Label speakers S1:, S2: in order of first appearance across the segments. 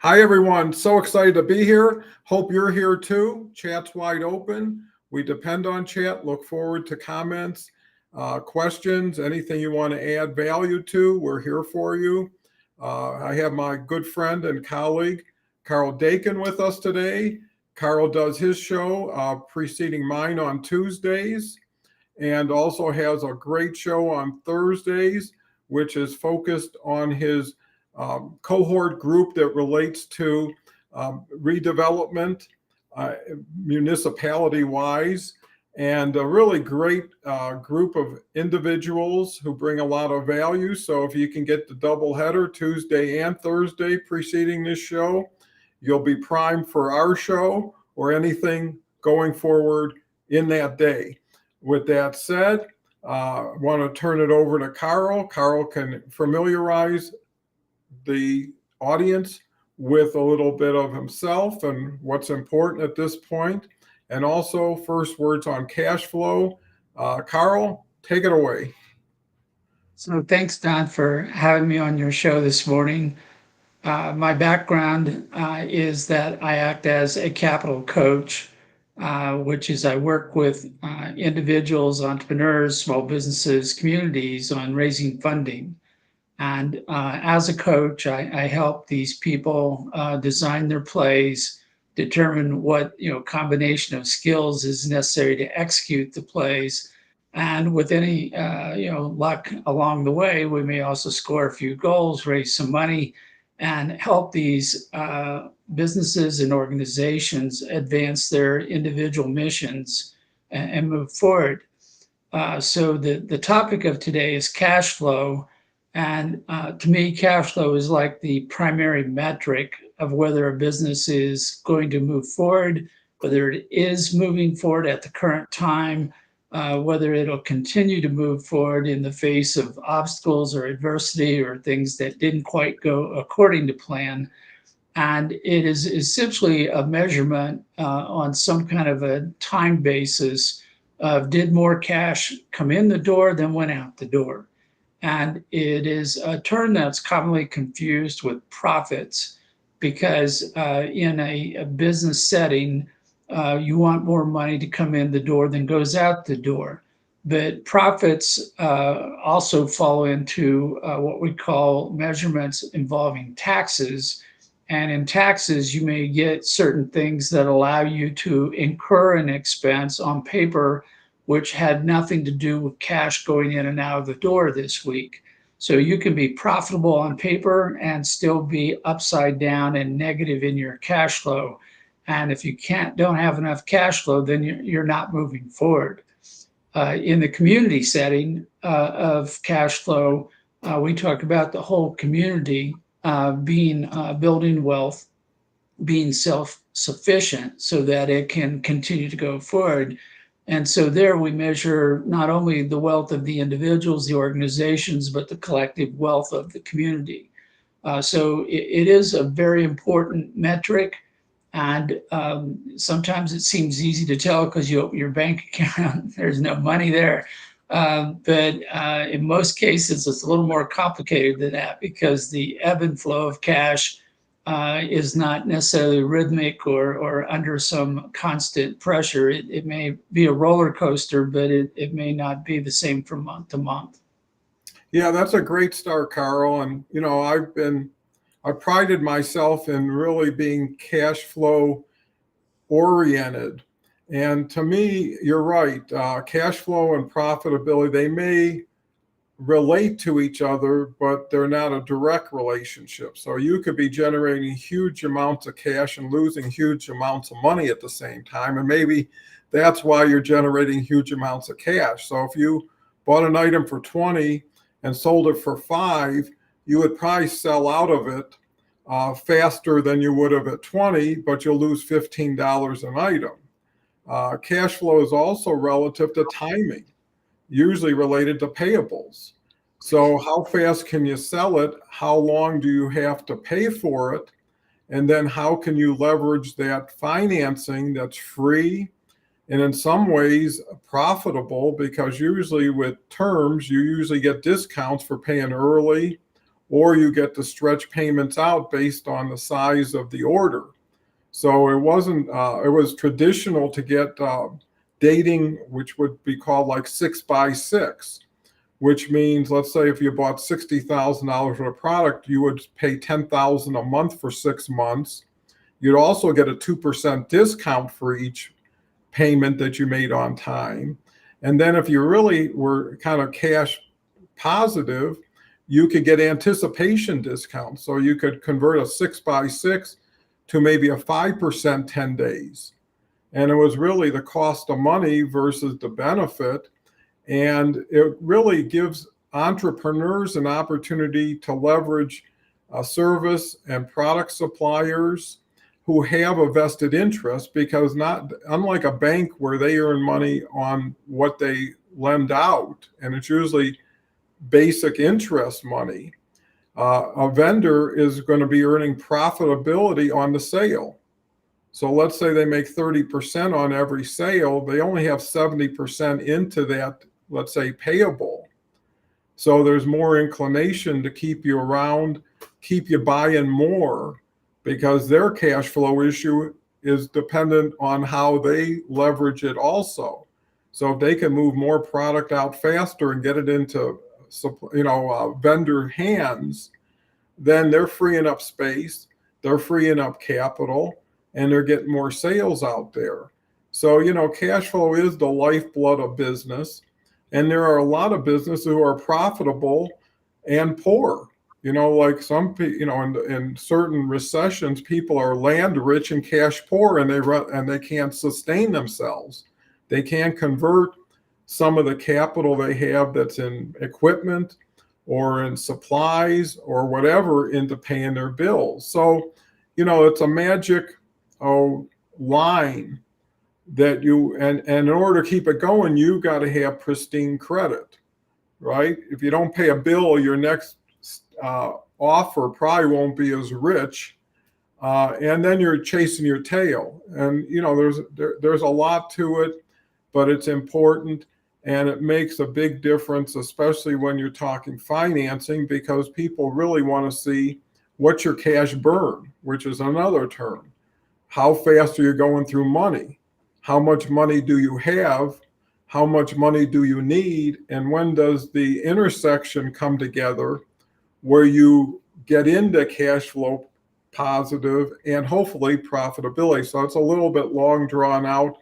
S1: Hi, everyone. So excited to be here. Hope you're here too. Chat's wide open. We depend on chat. Look forward to comments, questions, anything you want to add value to. We're here for you. I have my good friend and colleague, Karl Dakin, with us today. Karl does his show preceding mine on Tuesdays and also has a great show on Thursdays, which is focused on his cohort group that relates to redevelopment, uh, municipality wise, and a really great group of individuals who bring a lot of value. So if you can get the double header Tuesday and Thursday preceding this show, you'll be primed for our show or anything going forward in that day. With that said, I want to turn it over to Karl. Karl can familiarize the audience with a little bit of himself and what's important at this point, and also first words on cash flow. Karl, take it away.
S2: So thanks, Don, for having me on your show this morning. My background is that I act as a capital coach, which is I work with individuals, entrepreneurs, small businesses, communities on raising funding. And as a coach, I help these people design their plays, determine what combination of skills is necessary to execute the plays, and with any luck along the way, we may also score a few goals, raise some money, and help these businesses and organizations advance their individual missions and move forward. So the topic of today is cash flow. And to me, cash flow is like the primary metric of whether a business is going to move forward, whether it is moving forward at the current time, whether it'll continue to move forward in the face of obstacles or adversity or things that didn't quite go according to plan. And it is essentially a measurement on some kind of a time basis of did more cash come in the door than went out the door. And it is a term that's commonly confused with profits because in a business setting, you want more money to come in the door than goes out the door. But profits also fall into what we call measurements involving taxes. And in taxes, you may get certain things that allow you to incur an expense on paper which had nothing to do with cash going in and out of the door this week. So you can be profitable on paper and still be upside down and negative in your cash flow. And if you don't have enough cash flow, then you're not moving forward. In the community setting of cash flow, we talk about the whole community being building wealth, being self-sufficient so that it can continue to go forward. And so there we measure not only the wealth of the individuals, the organizations, but the collective wealth of the community. So it is a very important metric. And sometimes it seems easy to tell because you open your bank account, there's no money there. But in most cases, it's a little more complicated than that because the ebb and flow of cash is not necessarily rhythmic or under some constant pressure. It may be a roller coaster, but it may not be the same from month to month.
S1: Yeah, that's a great start, Karl. And I prided myself in really being cash flow oriented. And to me, you're right. Cash flow and profitability, they may relate to each other, but they're not a direct relationship. So you could be generating huge amounts of cash and losing huge amounts of money at the same time. And maybe that's why you're generating huge amounts of cash. So if you bought an item for 20 and sold it for 5, you would probably sell out of it faster than you would have at 20, but you'll lose $15 an item. Cash flow is also relative to timing, usually related to payables. So, how fast can you sell it? How long do you have to pay for it? And then, how can you leverage that financing that's free and in some ways profitable? Because usually, with terms, you usually get discounts for paying early or you get to stretch payments out based on the size of the order. So it wasn't, it was traditional to get dating, which would be called like 6x6, which means, let's say if you bought $60,000 worth of product, you would pay $10,000 a month for 6 months. You'd also get a 2% discount for each payment that you made on time. And then if you really were kind of cash positive, you could get anticipation discounts. So you could convert a 6x6 to maybe a 5% 10 days. And it was really the cost of money versus the benefit. And it really gives entrepreneurs an opportunity to leverage service and product suppliers who have a vested interest, because not unlike a bank where they earn money on what they lend out, and it's usually basic interest money, a vendor is going to be earning profitability on the sale. So let's say they make 30% on every sale, they only have 70% into that, let's say, payable. So there's more inclination to keep you around, keep you buying more, because their cash flow issue is dependent on how they leverage it also. So if they can move more product out faster and get it into, vendor hands, then they're freeing up space, they're freeing up capital, and they're getting more sales out there. So, cash flow is the lifeblood of business. And there are a lot of businesses who are profitable and poor. Like some people, in certain recessions, people are land rich and cash poor, and they can't sustain themselves. They can't convert some of the capital they have that's in equipment or in supplies or whatever into paying their bills. So, it's a magic line that and in order to keep it going, you got to have pristine credit, right? If you don't pay a bill, your next offer probably won't be as rich, and then you're chasing your tail. And there's a lot to it, but it's important, and it makes a big difference, especially when you're talking financing, because people really want to see what's your cash burn, which is another term. How fast are you going through money? How much money do you have? How much money do you need? And when does the intersection come together where you get into cash flow positive and hopefully profitability? So it's a little bit long drawn out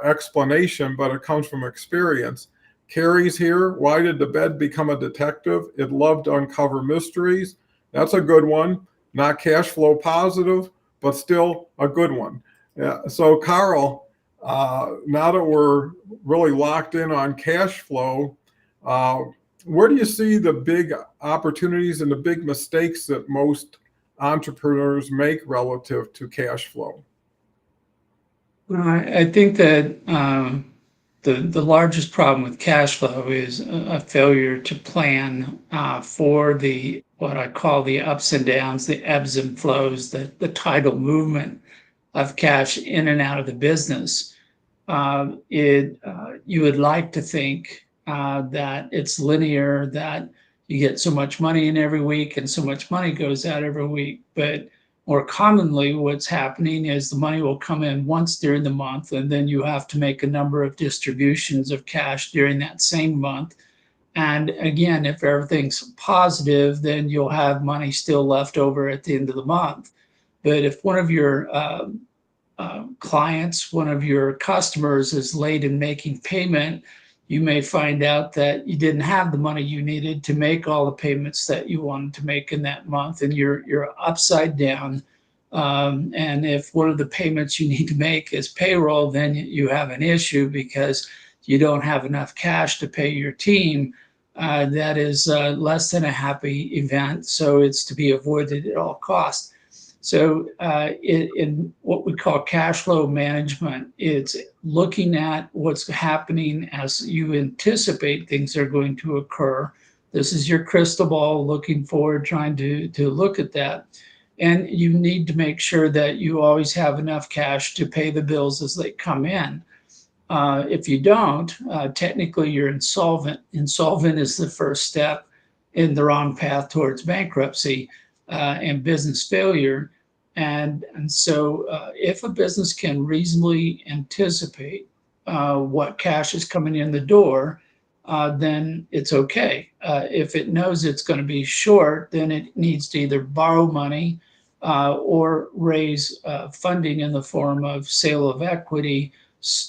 S1: explanation, but it comes from experience. Carrie's here. Why did the bed become a detective? It loved to uncover mysteries. That's a good one. Not cash flow positive, but still a good one. Yeah. So Karl, now that we're really locked in on cash flow, where do you see the big opportunities and the big mistakes that most entrepreneurs make relative to cash flow?
S2: Well, I think that the largest problem with cash flow is a failure to plan for what I call the ups and downs, the ebbs and flows, the tidal movement of cash in and out of the business. You would like to think that it's linear, that you get so much money in every week and so much money goes out every week. But more commonly, what's happening is the money will come in once during the month, and then you have to make a number of distributions of cash during that same month. And again, if everything's positive, then you'll have money still left over at the end of the month. But if one of your clients, one of your customers is late in making payment, you may find out that you didn't have the money you needed to make all the payments that you wanted to make in that month, and you're upside down. And if one of the payments you need to make is payroll, then you have an issue because you don't have enough cash to pay your team. That is less than a happy event, so it's to be avoided at all costs. So in what we call cash flow management, it's looking at what's happening as you anticipate things are going to occur. This is your crystal ball looking forward, trying to look at that. And you need to make sure that you always have enough cash to pay the bills as they come in. If you don't, technically you're insolvent. Insolvent is the first step. in the wrong path towards bankruptcy and business failure. And so if a business can reasonably anticipate what cash is coming in the door, then it's okay. If it knows it's going to be short, then it needs to either borrow money or raise funding in the form of sale of equity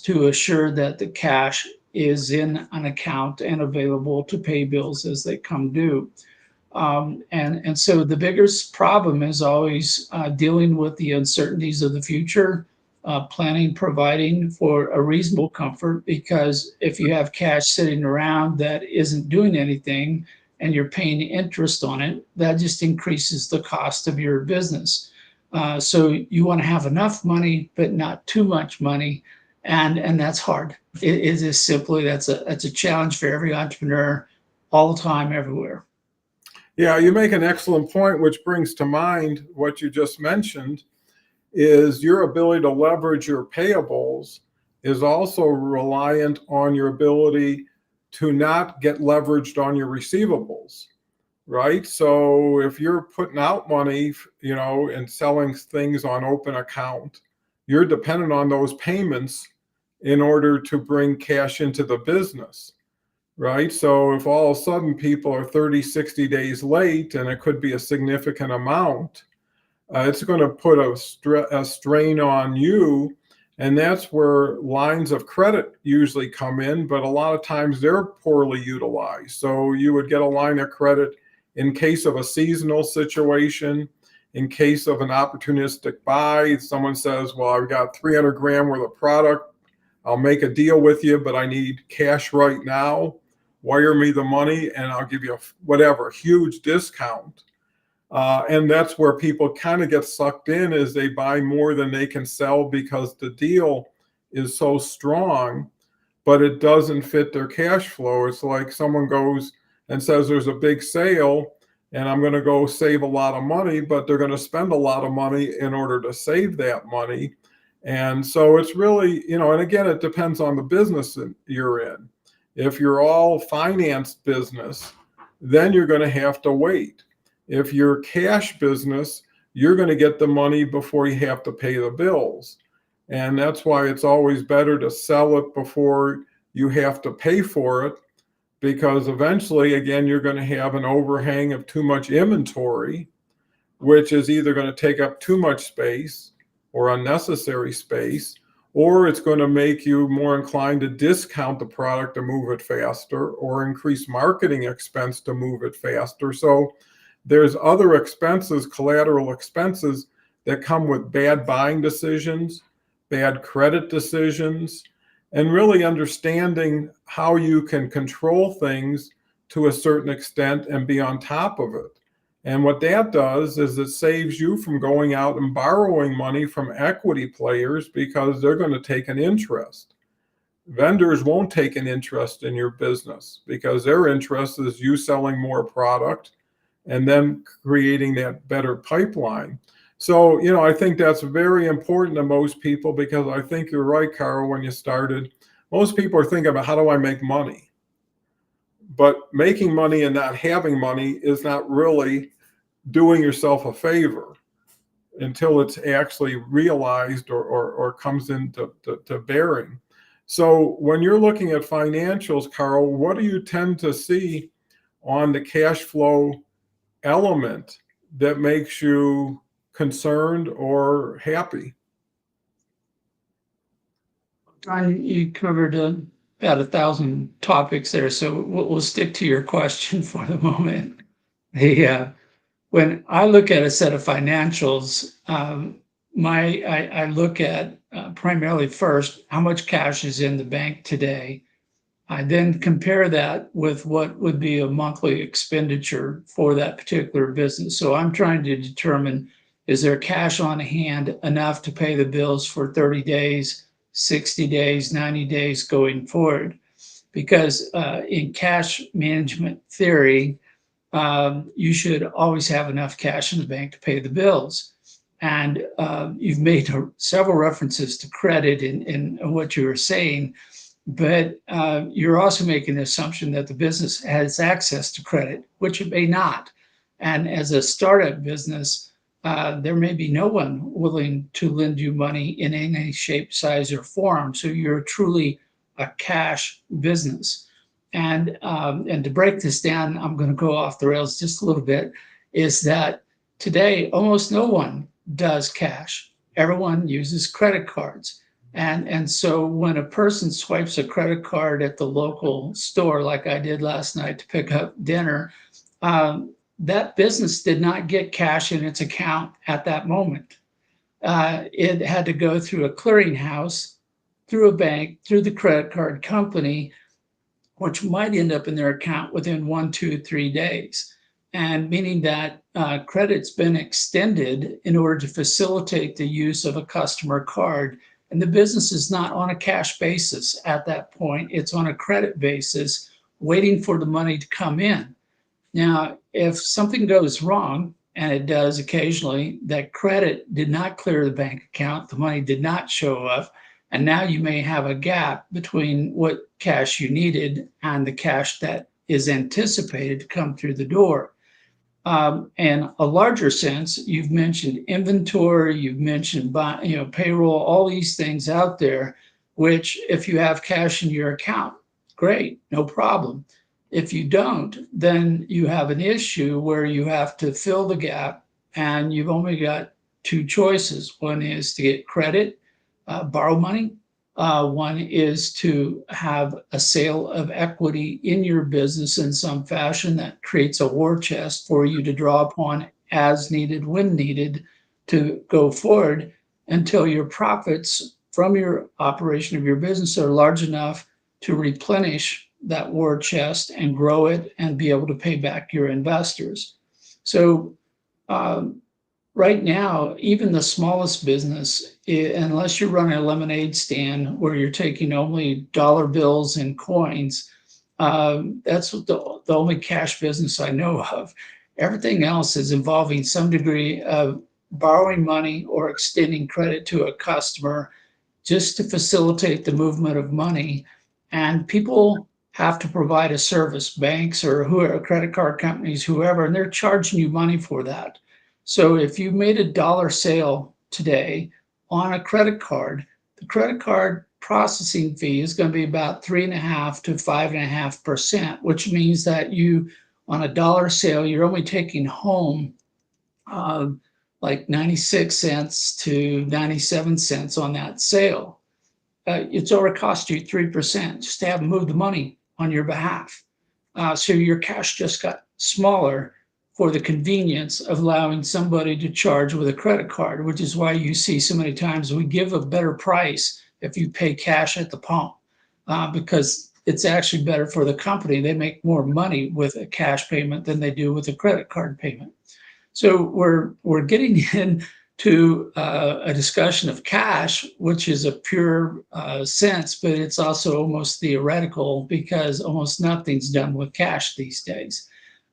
S2: to assure that the cash is in an account and available to pay bills as they come due. And so the biggest problem is always dealing with the uncertainties of the future, planning, providing for a reasonable comfort, because if you have cash sitting around that isn't doing anything and you're paying interest on it, that just increases the cost of your business. So you want to have enough money, but not too much money. And that's hard. It is simply, that's a challenge for every entrepreneur all the time, everywhere.
S1: Yeah, you make an excellent point, which brings to mind what you just mentioned, is your ability to leverage your payables is also reliant on your ability to not get leveraged on your receivables, right? So if you're putting out money, and selling things on open account, you're dependent on those payments in order to bring cash into the business. Right. So if all of a sudden people are 30, 60 days late, and it could be a significant amount, it's going to put a strain on you. And that's where lines of credit usually come in. But a lot of times they're poorly utilized. So you would get a line of credit in case of a seasonal situation, in case of an opportunistic buy. Someone says, well, I've got 300 grand worth of product. I'll make a deal with you, but I need cash right now. Wire me the money and I'll give you whatever, huge discount. And that's where people kind of get sucked in, is they buy more than they can sell because the deal is so strong, but it doesn't fit their cash flow. It's like someone goes and says there's a big sale and I'm going to go save a lot of money, but they're going to spend a lot of money in order to save that money. And so it's really, and again, it depends on the business that you're in. If you're all finance business, then you're going to have to wait. If you're cash business, you're going to get the money before you have to pay the bills. And that's why it's always better to sell it before you have to pay for it, because eventually, again, you're going to have an overhang of too much inventory, which is either going to take up too much space or unnecessary space, or it's going to make you more inclined to discount the product to move it faster, or increase marketing expense to move it faster. So there's other expenses, collateral expenses, that come with bad buying decisions, bad credit decisions, and really understanding how you can control things to a certain extent and be on top of it. And what that does is it saves you from going out and borrowing money from equity players, because they're going to take an interest. Vendors won't take an interest in your business because their interest is you selling more product and then creating that better pipeline. So, I think that's very important to most people, because I think you're right, Karl, when you started, most people are thinking about, how do I make money? But making money and not having money is not really doing yourself a favor until it's actually realized or comes into to bearing. So when you're looking at financials, Karl, what do you tend to see on the cash flow element that makes you concerned or happy?
S2: John, you covered about 1,000 topics there, so we'll stick to your question for the moment. When I look at a set of financials, I look at primarily first how much cash is in the bank today. I then compare that with what would be a monthly expenditure for that particular business. So I'm trying to determine, is there cash on hand enough to pay the bills for 30 days, 60 days, 90 days going forward? Because in cash management theory, you should always have enough cash in the bank to pay the bills. And you've made several references to credit in what you were saying, but you're also making the assumption that the business has access to credit, which it may not. And as a startup business, there may be no one willing to lend you money in any shape, size, or form. So you're truly a cash business. And to break this down, I'm going to go off the rails just a little bit. Is that today almost no one does cash. Everyone uses credit cards. And so when a person swipes a credit card at the local store, like I did last night to pick up dinner, that business did not get cash in its account at that moment. It had to go through a clearinghouse, through a bank, through the credit card company, which might end up in their account within 1, 2, 3 days. And meaning that credit's been extended in order to facilitate the use of a customer card. And the business is not on a cash basis at that point, it's on a credit basis, waiting for the money to come in. Now, if something goes wrong, and it does occasionally, that credit did not clear the bank account, the money did not show up, and now you may have a gap between what cash you needed and the cash that is anticipated to come through the door. And a larger sense, you've mentioned inventory, you've mentioned payroll, all these things out there, which if you have cash in your account, great, no problem. If you don't, then you have an issue where you have to fill the gap, and you've only got two choices. One is to get credit, borrow money. One is to have a sale of equity in your business in some fashion that creates a war chest for you to draw upon as needed, when needed, to go forward until your profits from your operation of your business are large enough to replenish that war chest and grow it and be able to pay back your investors. So right now, even the smallest business, unless you're running a lemonade stand where you're taking only dollar bills and coins, that's the only cash business I know of. Everything else is involving some degree of borrowing money or extending credit to a customer just to facilitate the movement of money. And people have to provide a service, banks or whoever, credit card companies, whoever, and they're charging you money for that. So if you made $1 sale today on a credit card, the credit card processing fee is going to be about 3.5 to 5.5%, which means that you, on $1 sale, you're only taking home like 96 cents to 97 cents on that sale. It's over cost you 3% just to have them move the money on your behalf. So your cash just got smaller for the convenience of allowing somebody to charge with a credit card, which is why you see so many times we give a better price if you pay cash at the pump, because it's actually better for the company. They make more money with a cash payment than they do with a credit card payment. So we're getting into a discussion of cash, which is a pure sense, but it's also almost theoretical because almost nothing's done with cash these days.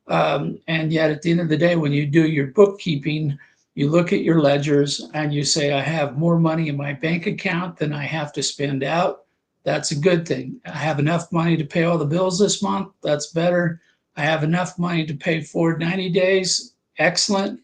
S2: And yet at the end of the day, when you do your bookkeeping, you look at your ledgers and you say, I have more money in my bank account than I have to spend out. That's a good thing. I have enough money to pay all the bills this month. That's better. I have enough money to pay forward 90 days. Excellent.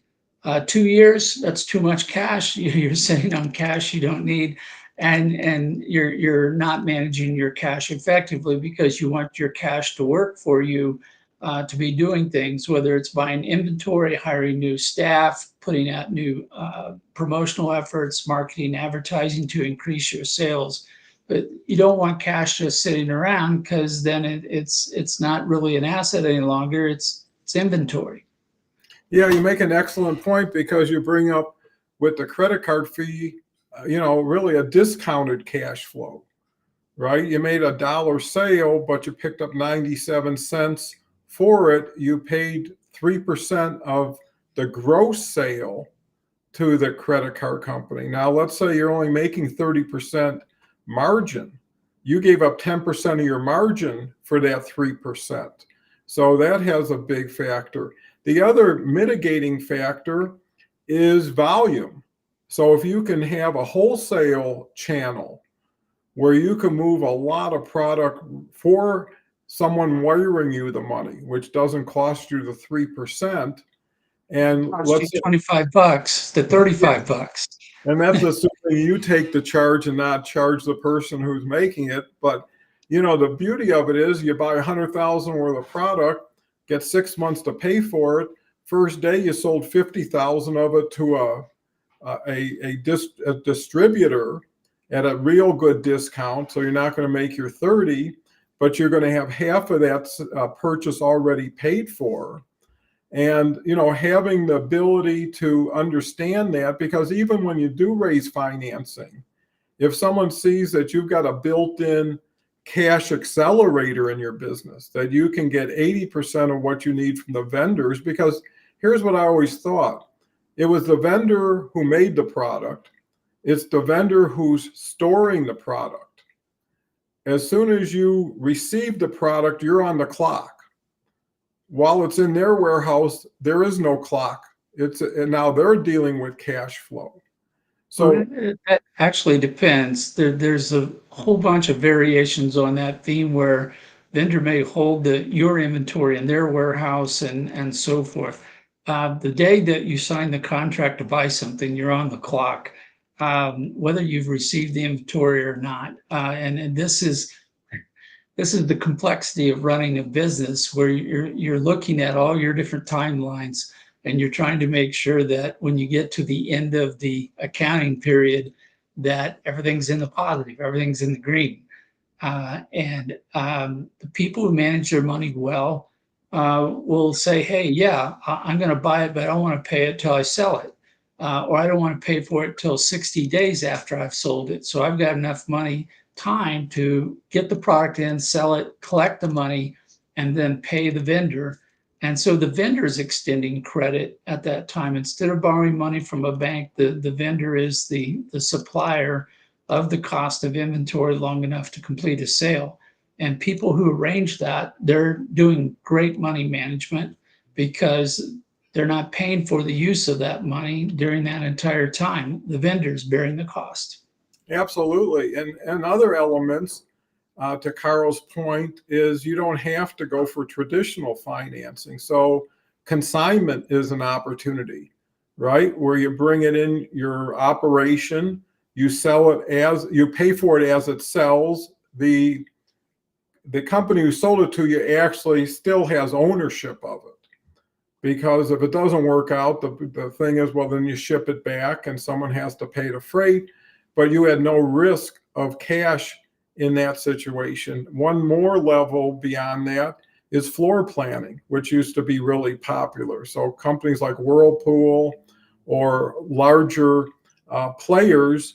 S2: 2 years, that's too much cash. You're sitting on cash you don't need. And you're not managing your cash effectively because you want your cash to work for you, to be doing things, whether it's buying inventory, hiring new staff, putting out new promotional efforts, marketing, advertising to increase your sales. But you don't want cash just sitting around because then it's not really an asset any longer. It's inventory.
S1: Yeah, you make an excellent point because you bring up with the credit card fee, really a discounted cash flow, right? You made $1 sale, but you picked up 97 cents for it. You paid 3% of the gross sale to the credit card company. Now, let's say you're only making 30% margin. You gave up 10% of your margin for that 3%. So that has a big factor. The other mitigating factor is volume. So if you can have a wholesale channel where you can move a lot of product for someone wiring you the money, which doesn't cost you the 3%. And
S2: Cost you
S1: let's say,
S2: $25 to $35.
S1: and that's assuming you take the charge and not charge the person who's making it. But the beauty of it is you buy 100,000 worth of product, get 6 months to pay for it. First day you sold 50,000 of it to a distributor at a real good discount. So you're not going to make your 30, but you're going to have half of that purchase already paid for. And, having the ability to understand that, because even when you do raise financing, if someone sees that you've got a built-in cash accelerator in your business, that you can get 80% of what you need from the vendors, because here's what I always thought. It was the vendor who made the product. It's the vendor who's storing the product. As soon as you receive the product, you're on the clock. While it's in their warehouse, there is no clock. And now they're dealing with cash flow. So
S2: That actually depends. There's a whole bunch of variations on that theme where vendor may hold your inventory in their warehouse and so forth. The day that you sign the contract to buy something, you're on the clock, whether you've received the inventory or not. And this is the complexity of running a business where you're looking at all your different timelines, and you're trying to make sure that when you get to the end of the accounting period, that everything's in the positive, everything's in the green. And the people who manage their money well will say, hey, yeah, I'm going to buy it, but I don't want to pay it till I sell it. Or I don't want to pay for it till 60 days after I've sold it. So I've got enough time to get the product in, sell it, collect the money, and then pay the vendor. And so the vendor is extending credit at that time. Instead of borrowing money from a bank, the vendor is the supplier of the cost of inventory long enough to complete a sale. And people who arrange that, they're doing great money management because they're not paying for the use of that money during that entire time. The vendor's bearing the cost.
S1: absolutely. And other elements, to Karl's point, is you don't have to go for traditional financing. So consignment is an opportunity, right? Where you bring it in your operation, you sell it as you pay for it as it sells. The company who sold it to you actually still has ownership of it. Because if it doesn't work out, the thing is, well, then you ship it back and someone has to pay the freight, but you had no risk of cash in that situation. One more level beyond that is floor planning, which used to be really popular. So companies like Whirlpool or larger players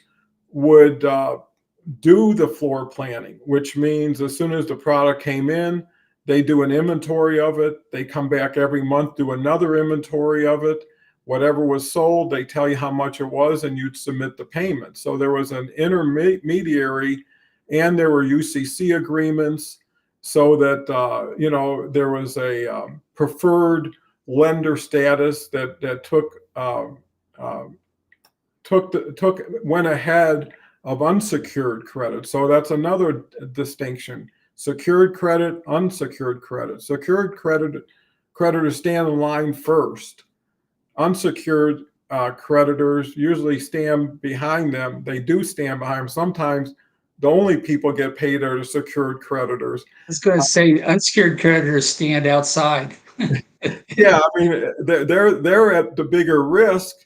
S1: would do the floor planning, which means as soon as the product came in, they do an inventory of it. They come back every month, do another inventory of it. Whatever was sold, they tell you how much it was, and you'd submit the payment. So there was an intermediary, and there were UCC agreements, so that there was a preferred lender status that went ahead of unsecured credit. So that's another distinction. Secured credit, unsecured credit. Secured creditors stand in line first. Unsecured creditors usually stand behind them. They do stand behind them. Sometimes the only people get paid are the secured creditors.
S2: I was going to say unsecured creditors stand outside.
S1: Yeah, I mean they're at the bigger risk,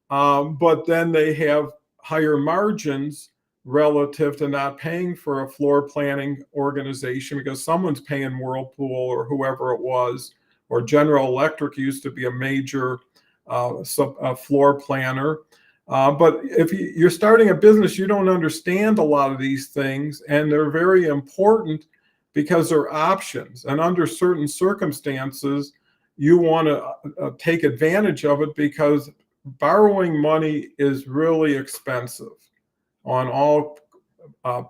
S1: but then they have higher margins relative to not paying for a floor planning organization, because someone's paying Whirlpool or whoever it was, or General Electric used to be a major floor planner. But if you're starting a business, you don't understand a lot of these things, and they're very important because they're options. And under certain circumstances, you want to take advantage of it, because borrowing money is really expensive on all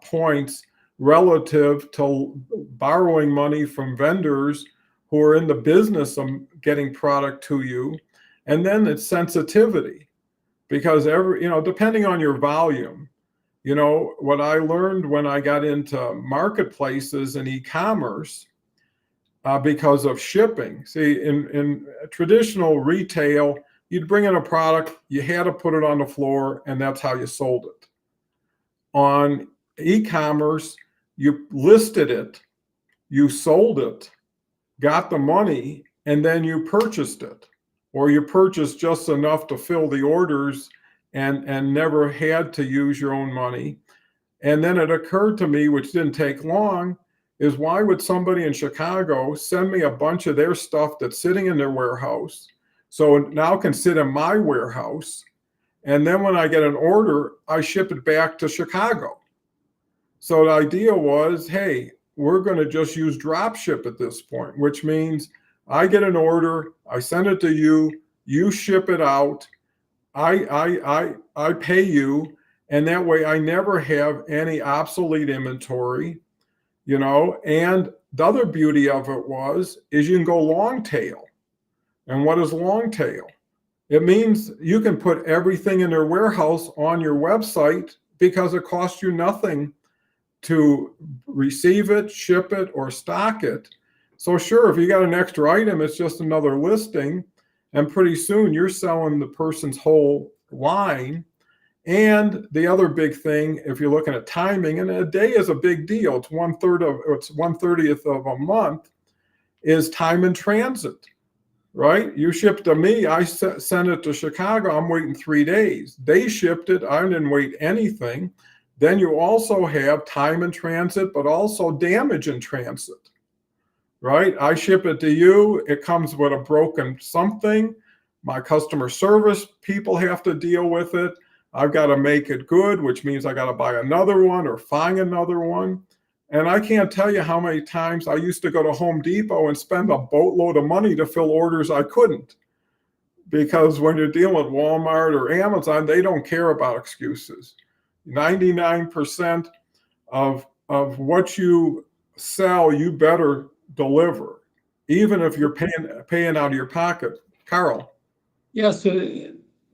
S1: points relative to borrowing money from vendors who are in the business of getting product to you. And then it's sensitivity, because depending on your volume, You know, what I learned when I got into marketplaces and e-commerce, because of shipping. See, in traditional retail, you'd bring in a product, you had to put it on the floor, and that's how you sold it. On e-commerce, you listed it, you sold it, got the money, and then you purchased it. Or you purchased just enough to fill the orders and never had to use your own money. And then it occurred to me, which didn't take long, is why would somebody in Chicago send me a bunch of their stuff that's sitting in their warehouse? So it now can sit in my warehouse. And then when I get an order, I ship it back to Chicago. So the idea was, hey, we're going to just use drop ship at this point, which means I get an order, I send it to you, you ship it out, I pay you, and that way I never have any obsolete inventory, you know. And the other beauty of it is you can go long tail. And what is long tail? It means you can put everything in their warehouse on your website because it costs you nothing to receive it, ship it, or stock it. So sure, if you got an extra item, it's just another listing, and pretty soon you're selling the person's whole line. And the other big thing, if you're looking at timing, and a day is a big deal, it's 1/30th of a month, is time in transit, right? You ship to me, I send it to Chicago, I'm waiting 3 days. They shipped it, I didn't wait anything. Then you also have time in transit, but also damage in transit, right? I ship it to you, it comes with a broken something. My customer service people have to deal with it. I've got to make it good, which means I got to buy another one or find another one. And I can't tell you how many times I used to go to Home Depot and spend a boatload of money to fill orders I couldn't. Because when you're dealing with Walmart or Amazon, they don't care about excuses. 99% of what you sell, you better deliver, even if you're paying out of your pocket. Karl.
S2: Yeah, so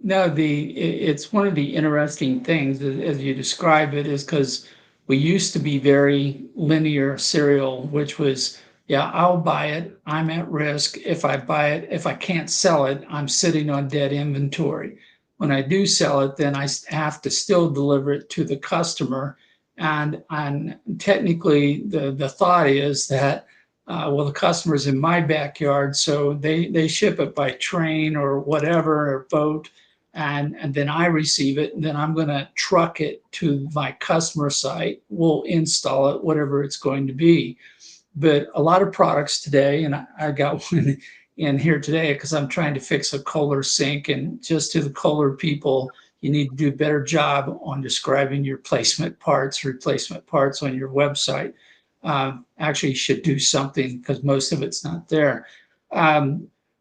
S2: no, it's one of the interesting things as you describe it is because we used to be very linear serial, which was, yeah, I'll buy it, I'm at risk. If I buy it, if I can't sell it, I'm sitting on dead inventory. When I do sell it, then I have to still deliver it to the customer. And technically, the thought is that well, the customer's in my backyard, so they ship it by train or whatever, or boat, and then I receive it, and then I'm going to truck it to my customer site. We'll install it, whatever it's going to be. But a lot of products today, and I got one in here today because I'm trying to fix a Kohler sink, and just to the Kohler people, you need to do a better job on describing your replacement parts on your website. Actually should do something because most of it's not there.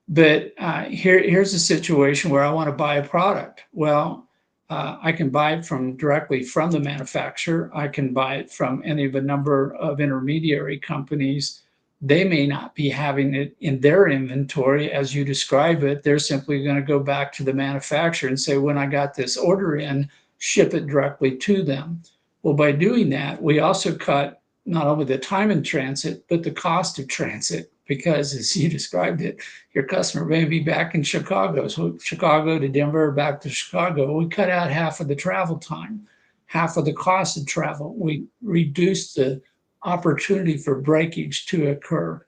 S2: But here's a situation where I want to buy a product. Well, I can buy it directly from the manufacturer. I can buy it from any of a number of intermediary companies. They may not be having it in their inventory as you describe it. They're simply going to go back to the manufacturer and say, when I got this order in, ship it directly to them. Well, by doing that, we also cut not only the time in transit, but the cost of transit, because as you described it, your customer may be back in Chicago. So Chicago to Denver, back to Chicago, we cut out half of the travel time, half of the cost of travel. We reduced the opportunity for breakage to occur.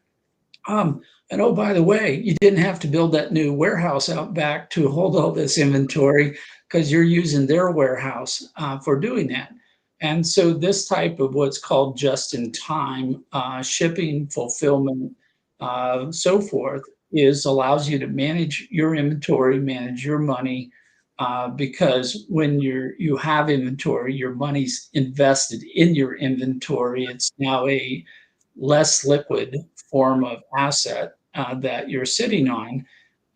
S2: And oh, by the way, you didn't have to build that new warehouse out back to hold all this inventory because you're using their warehouse for doing that. And so this type of what's called just-in-time shipping, fulfillment, so forth, allows you to manage your inventory, manage your money, because when you have inventory, your money's invested in your inventory. It's now a less liquid form of asset that you're sitting on.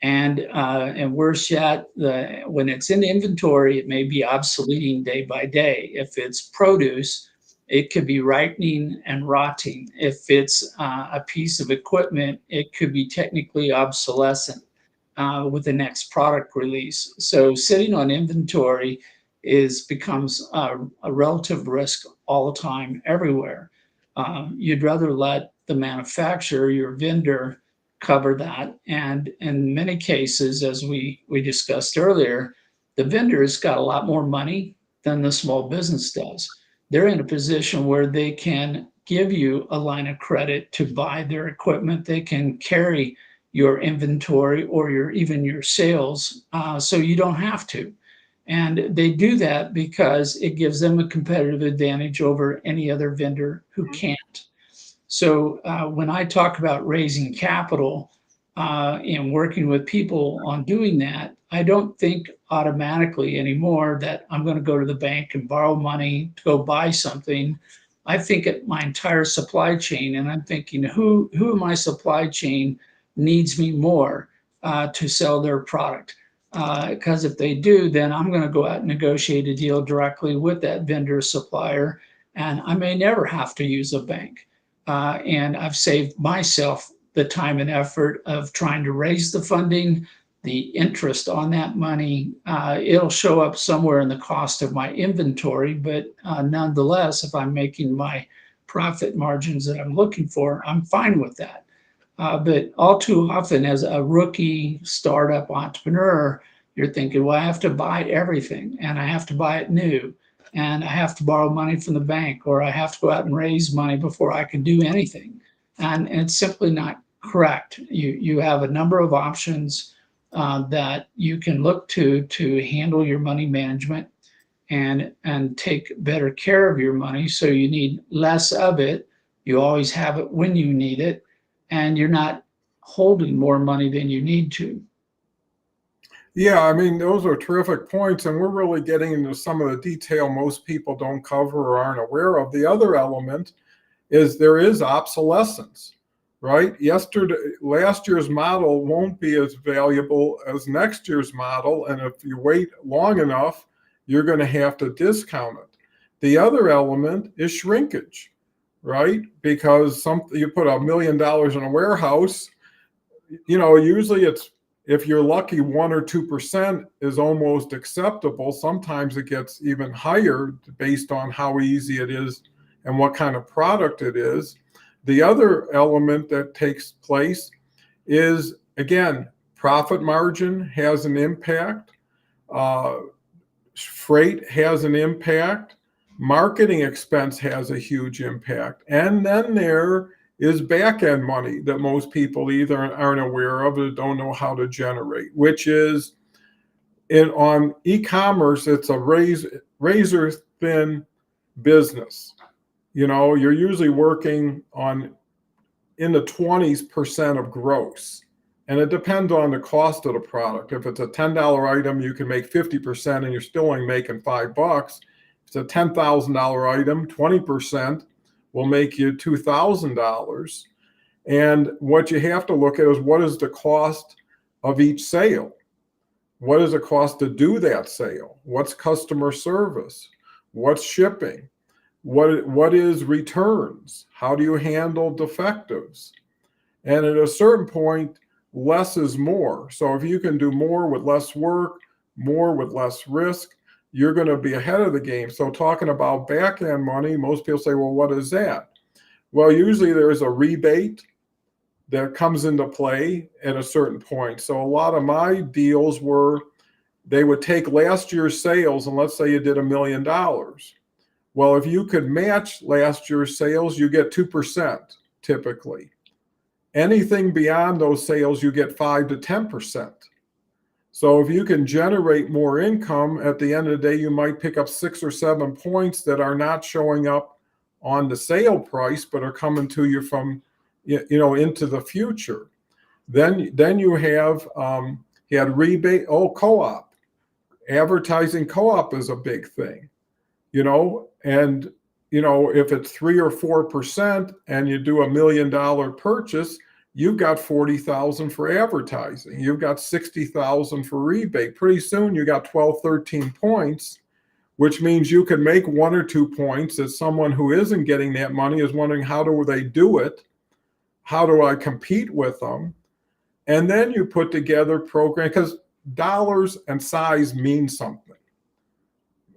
S2: And worse yet, when it's in inventory, it may be obsoleting day by day. If it's produce, it could be ripening and rotting. If it's a piece of equipment, it could be technically obsolescent with the next product release. So sitting on inventory becomes a relative risk all the time, everywhere. You'd rather let the manufacturer, your vendor, cover that. And in many cases, as we discussed earlier, the vendor's got a lot more money than the small business does. They're in a position where they can give you a line of credit to buy their equipment. They can carry your inventory or even your sales, so you don't have to. And they do that because it gives them a competitive advantage over any other vendor who can't. So when I talk about raising capital and working with people on doing that, I don't think automatically anymore that I'm going to go to the bank and borrow money to go buy something. I think at my entire supply chain, and I'm thinking, who in my supply chain needs me more to sell their product? Because if they do, then I'm going to go out and negotiate a deal directly with that vendor supplier, and I may never have to use a bank. And I've saved myself the time and effort of trying to raise the funding, the interest on that money. It'll show up somewhere in the cost of my inventory, but nonetheless, if I'm making my profit margins that I'm looking for, I'm fine with that. But all too often, as a rookie startup entrepreneur, you're thinking, well, I have to buy everything and I have to buy it new and I have to borrow money from the bank, or I have to go out and raise money before I can do anything. And it's simply not correct. You have a number of options that you can look to handle your money management and take better care of your money, so you need less of it. You always have it when you need it, and you're not holding more money than you need to.
S1: Yeah, I mean, those are terrific points, and we're really getting into some of the detail most people don't cover or aren't aware of. The other element is there is obsolescence, right? Last year's model won't be as valuable as next year's model, and if you wait long enough, you're going to have to discount it. The other element is shrinkage, right? Because you put $1 million in a warehouse, usually it's, if you're lucky, 1 or 2% is almost acceptable. Sometimes it gets even higher based on how easy it is and what kind of product it is. The other element that takes place is, again, profit margin has an impact. Freight has an impact. Marketing expense has a huge impact. And then there is back-end money that most people either aren't aware of or don't know how to generate, which is on e-commerce, it's a razor thin business. You're usually working on in the 20% of gross. And it depends on the cost of the product. If it's a $10 item, you can make 50% and you're still only making $5. If it's a $10,000 item, 20% will make you $2,000. And what you have to look at is, what is the cost of each sale? What does it cost to do that sale? What's customer service? What's shipping? What is returns? How do you handle defectives? And at a certain point, less is more. So if you can do more with less work, more with less risk, you're going to be ahead of the game. So talking about back-end money, most people say, well, what is that? Well, usually there's a rebate that comes into play at a certain point. So a lot of my deals were, they would take last year's sales, and let's say you did $1 million. Well, if you could match last year's sales, you get 2% typically. Anything beyond those sales, you get 5 to 10%. So if you can generate more income, at the end of the day, you might pick up 6 or 7 points that are not showing up on the sale price, but are coming to you from, into the future. Then you have rebate. Oh, co-op, advertising co-op is a big thing, and if it's 3 or 4% and you do $1 million purchase, you've got 40,000 for advertising. You've got 60,000 for rebate. Pretty soon you got 12, 13 points, which means you can make 1 or 2 points as someone who isn't getting that money is wondering, how do they do it? How do I compete with them? And then you put together program, because dollars and size mean something.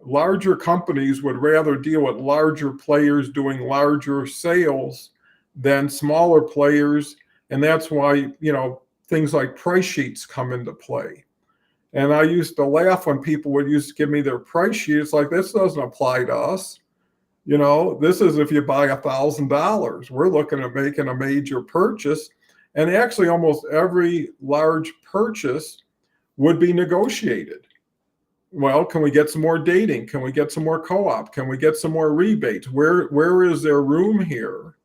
S1: larger companies would rather deal with larger players doing larger sales than smaller players. And that's why, things like price sheets come into play. And I used to laugh when people would used to give me their price sheets like, this doesn't apply to us. This is if you buy $1,000. We're looking at making a major purchase. And actually, almost every large purchase would be negotiated. Well, can we get some more dating? Can we get some more co-op? Can we get some more rebates? Where is there room here?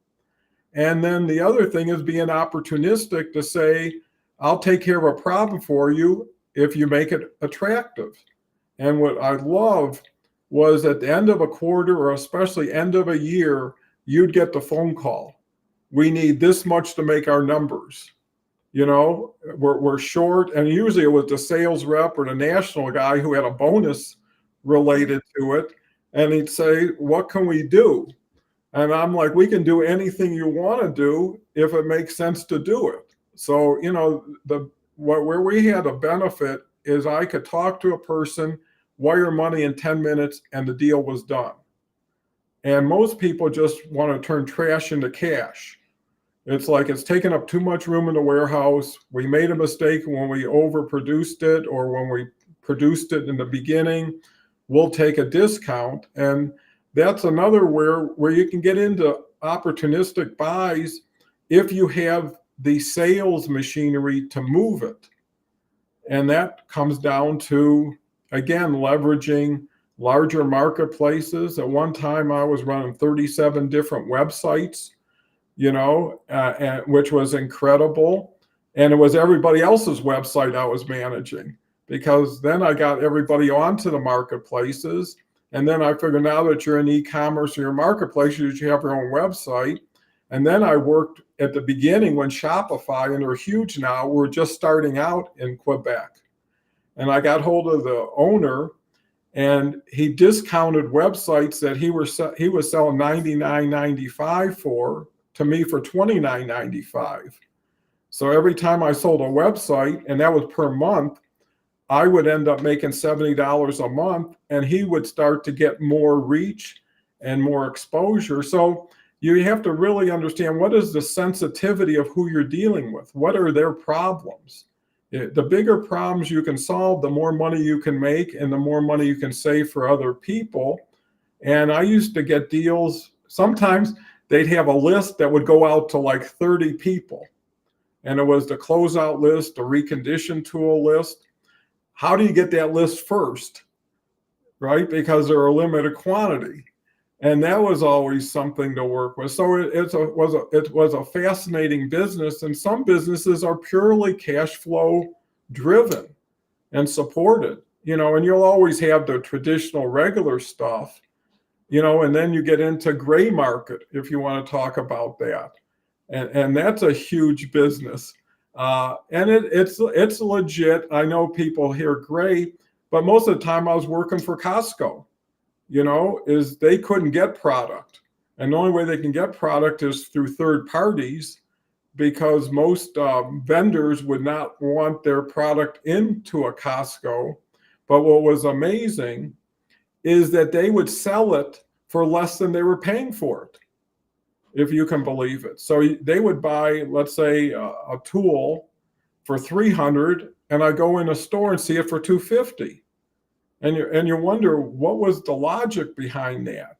S1: And then the other thing is being opportunistic to say, I'll take care of a problem for you if you make it attractive. And what I love was at the end of a quarter, or especially end of a year, you'd get the phone call. We need this much to make our numbers. We're short. And usually it was the sales rep or the national guy who had a bonus related to it. And he'd say, what can we do? And I'm like, we can do anything you want to do if it makes sense to do it. So, where we had a benefit is I could talk to a person, wire money in 10 minutes, and the deal was done. And most people just want to turn trash into cash. It's like it's taking up too much room in the warehouse. We made a mistake when we overproduced it, or when we produced it in the beginning. We'll take a discount. And that's another where you can get into opportunistic buys if you have the sales machinery to move it. And that comes down to, again, leveraging larger marketplaces. At one time, I was running 37 different websites, which was incredible. And it was everybody else's website I was managing, because then I got everybody onto the marketplaces. And then I figured, now that you're in e-commerce or your marketplace, you should have your own website. And then I worked at the beginning when Shopify, and they're huge now, we're just starting out in Quebec. And I got hold of the owner, and he discounted websites that he was selling $99.95 for to me for $29.95. So every time I sold a website, and that was per month, I would end up making $70 a month, and he would start to get more reach and more exposure. So you have to really understand, what is the sensitivity of who you're dealing with? What are their problems? The bigger problems you can solve, the more money you can make, and the more money you can save for other people. And I used to get deals. Sometimes they'd have a list that would go out to like 30 people. And it was the closeout list, the recondition tool list. How do you get that list first, right? Because they're a limited quantity. And that was always something to work with. So it was a fascinating business. And some businesses are purely cash flow driven and supported, and you'll always have the traditional regular stuff, and then you get into gray market, if you want to talk about that. And that's a huge business. And it's legit. I know people hear gray, but most of the time I was working for Costco. Is they couldn't get product. And the only way they can get product is through third parties, because most vendors would not want their product into a Costco. But what was amazing is that they would sell it for less than they were paying for it, if you can believe it. So they would buy, let's say, a tool for $300, and I go in a store and see it for $250. And you wonder, what was the logic behind that?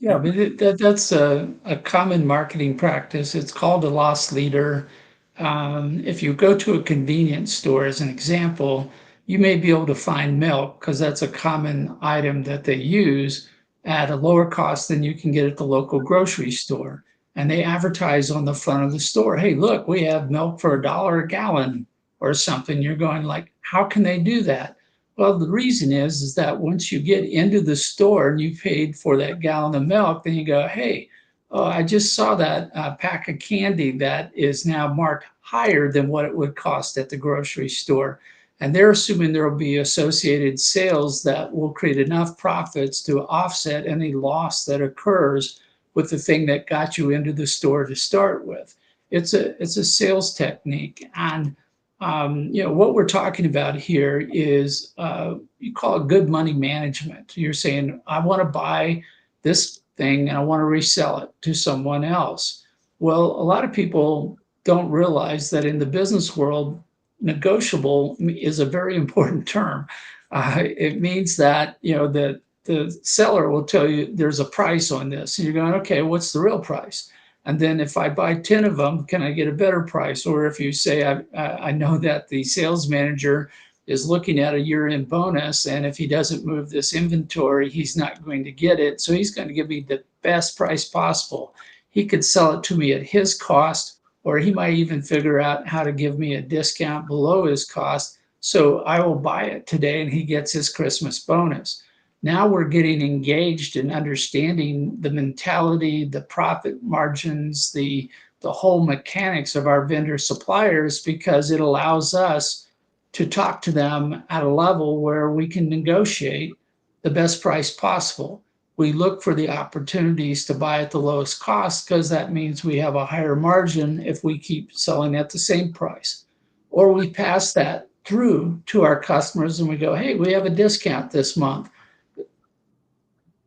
S2: Yeah, but that's a common marketing practice. It's called a loss leader. If you go to a convenience store, as an example, you may be able to find milk, because that's a common item that they use at a lower cost than you can get at the local grocery store. And they advertise on the front of the store, hey, look, we have milk for $1 a gallon or something. You're going like, how can they do that? Well, the reason is that once you get into the store and you paid for that gallon of milk, then you go, hey, oh, I just saw that pack of candy that is now marked higher than what it would cost at the grocery store. And they're assuming there will be associated sales that will create enough profits to offset any loss that occurs with the thing that got you into the store to start with. It's a sales technique. And what we're talking about here is you call it good money management. You're saying, I want to buy this thing and I want to resell it to someone else. Well, a lot of people don't realize that in the business world, negotiable is a very important term. It means that, that the seller will tell you there's a price on this. And you're going, okay, what's the real price? And then if I buy 10 of them, can I get a better price? Or if you say, I know that the sales manager is looking at a year-end bonus, and if he doesn't move this inventory, he's not going to get it. So he's going to give me the best price possible. He could sell it to me at his cost, or he might even figure out how to give me a discount below his cost. So I will buy it today and he gets his Christmas bonus. Now we're getting engaged in understanding the mentality, the profit margins, the whole mechanics of our vendor suppliers, because it allows us to talk to them at a level where we can negotiate the best price possible. We look for the opportunities to buy at the lowest cost because that means we have a higher margin if we keep selling at the same price. Or we pass that through to our customers and we go, hey, we have a discount this month.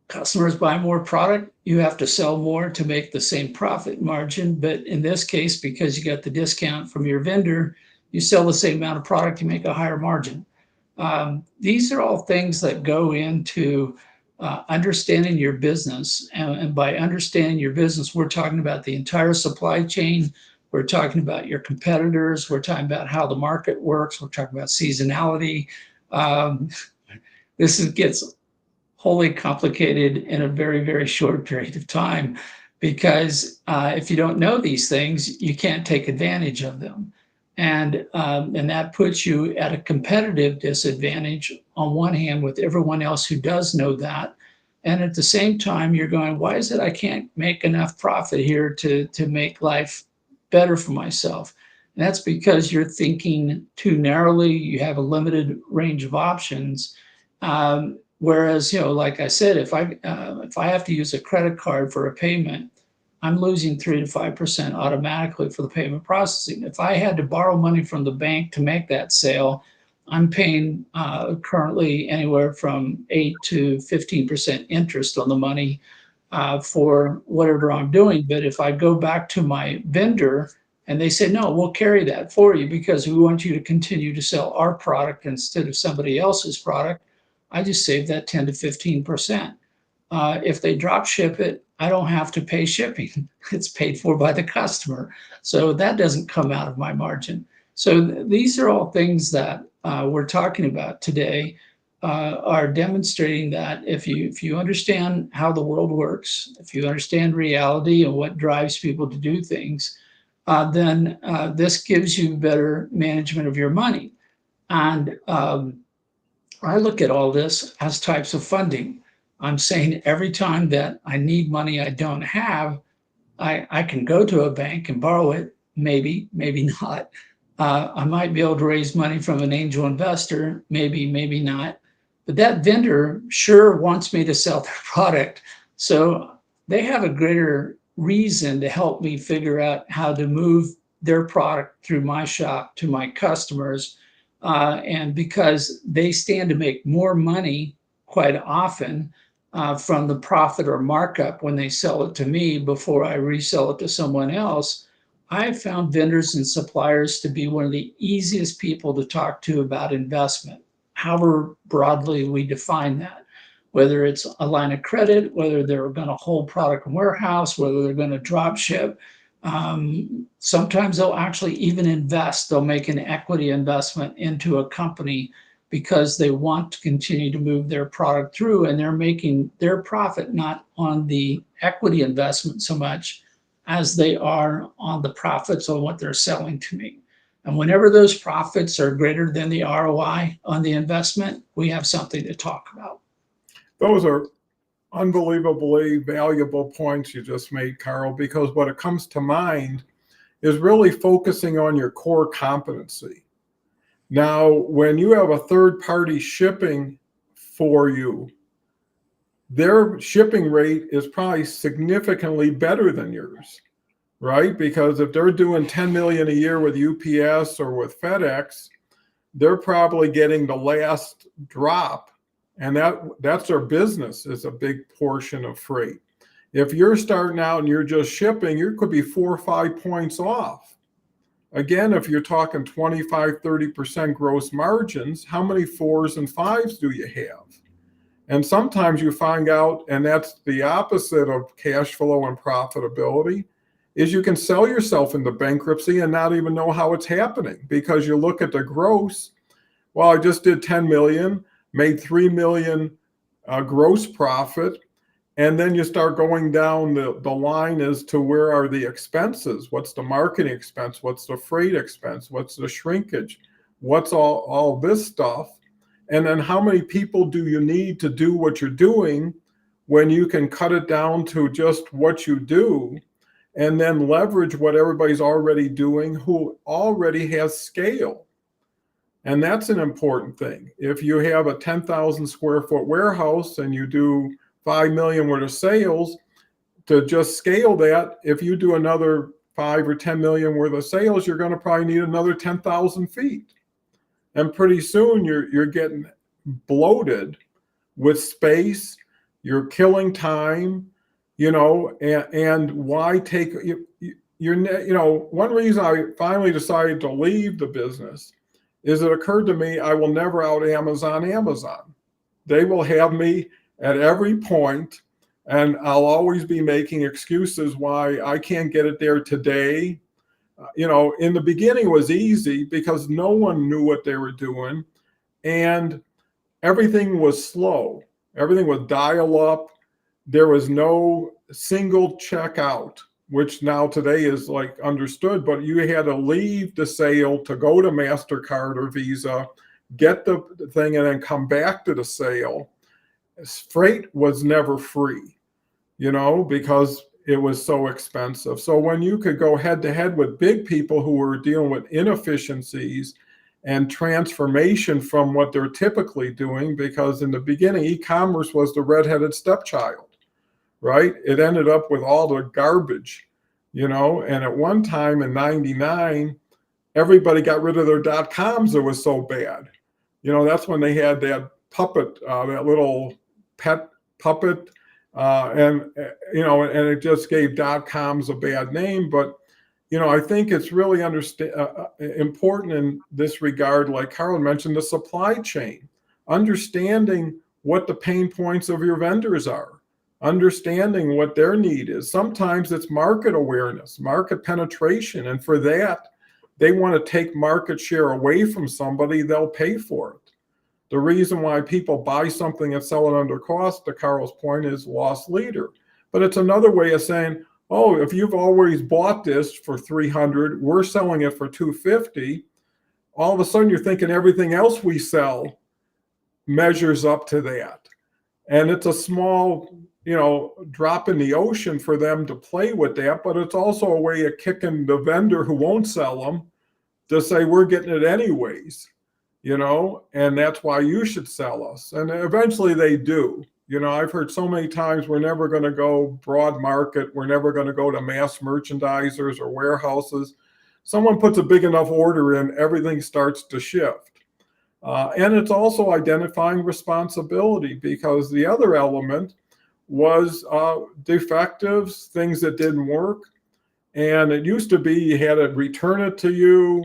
S2: Customers buy more product, you have to sell more to make the same profit margin. But in this case, because you got the discount from your vendor, you sell the same amount of product, you make a higher margin. These are all things that go into understanding your business. And by understanding your business, we're talking about the entire supply chain. We're talking about your competitors. We're talking about how the market works. We're talking about seasonality. This gets wholly complicated in a very, very short period of time, because if you don't know these things, you can't take advantage of them. And that puts you at a competitive disadvantage on one hand with everyone else who does know that. And at the same time, you're going, why is it I can't make enough profit here to make life better for myself? And that's because you're thinking too narrowly. You have a limited range of options. Whereas, like I said, if I have to use a credit card for a payment, I'm losing 3 to 5% automatically for the payment processing. If I had to borrow money from the bank to make that sale, I'm paying currently anywhere from 8 to 15% interest on the money for whatever I'm doing. But if I go back to my vendor and they say, no, we'll carry that for you because we want you to continue to sell our product instead of somebody else's product, I just save that 10 to 15%. If they drop ship it, I don't have to pay shipping. It's paid for by the customer. So that doesn't come out of my margin. So these are all things that we're talking about today, are demonstrating that if you understand how the world works, if you understand reality and what drives people to do things, then this gives you better management of your money. And I look at all this as types of funding. I'm saying every time that I need money I don't have, I can go to a bank and borrow it, maybe, maybe not. I might be able to raise money from an angel investor, maybe, maybe not. But that vendor sure wants me to sell their product. So they have a greater reason to help me figure out how to move their product through my shop to my customers. And because they stand to make more money quite often from the profit or markup when they sell it to me before I resell it to someone else, I've found vendors and suppliers to be one of the easiest people to talk to about investment, however broadly we define that. Whether it's a line of credit, whether they're going to hold product in warehouse, whether they're going to drop ship. Sometimes they'll actually even invest. They'll make an equity investment into a company because they want to continue to move their product through, and they're making their profit not on the equity investment so much as they are on the profits on what they're selling to me. And whenever those profits are greater than the ROI on the investment, we have something to talk about.
S1: Those are unbelievably valuable points you just made, Karl, because what it comes to mind is really focusing on your core competency. Now, when you have a third party shipping for you, their shipping rate is probably significantly better than yours. right? Because if they're doing 10 million a year with UPS or with FedEx, they're probably getting the last drop, and that's their business, is a big portion of freight. If you're starting out and you're just shipping, you could be 4 or 5 points off. Again, if you're talking 25-30% gross margins, how many 4s and 5s do you have? And sometimes you find out, and that's the opposite of cash flow and profitability, is you can sell yourself into bankruptcy and not even know how it's happening, because you look at the gross. Well, I just did 10 million, made 3 million gross profit. And then you start going down the line as to where are the expenses? What's the marketing expense? What's the freight expense? What's the shrinkage? What's all this stuff? And then how many people do you need to do what you're doing when you can cut it down to just what you do, and then leverage what everybody's already doing who already has scale? And that's an important thing. If you have a 10,000 square foot warehouse and you do 5 million worth of sales, to just scale that, if you do another 5 or 10 million worth of sales, you're going to probably need another 10,000 feet. And pretty soon you're getting bloated with space, you're killing time, and why take, one reason I finally decided to leave the business is it occurred to me I will never out Amazon. They will have me at every point, and I'll always be making excuses why I can't get it there today. In the beginning it was easy because no one knew what they were doing, and everything was slow. Everything was dial up. There was no single checkout, which now today is like understood, but you had to leave the sale to go to MasterCard or Visa, get the thing, and then come back to the sale. Freight was never free, because it was so expensive. So when you could go head to head with big people who were dealing with inefficiencies and transformation from what they're typically doing, because in the beginning, e-commerce was the redheaded stepchild, right? It ended up with all the garbage, and at one time in 99, everybody got rid of their .coms. It was so bad. That's when they had that puppet, that little pet puppet, and it just gave .coms a bad name. But I think it's really important in this regard, like Karl mentioned, the supply chain, understanding what the pain points of your vendors are, understanding what their need is. Sometimes it's market awareness, market penetration, and for that, they want to take market share away from somebody, they'll pay for it. The reason why people buy something and sell it under cost, to Karl's point, is loss leader. But it's another way of saying, oh, if you've always bought this for 300, we're selling it for 250. All of a sudden you're thinking everything else we sell measures up to that. And it's a small, drop in the ocean for them to play with that, but it's also a way of kicking the vendor who won't sell them to say, we're getting it anyways. And that's why you should sell us. And eventually they do. I've heard so many times, we're never going to go broad market. We're never going to go to mass merchandisers or warehouses. Someone puts a big enough order in, everything starts to shift. And it's also identifying responsibility, because the other element was defectives, things that didn't work. And it used to be you had to return it to you,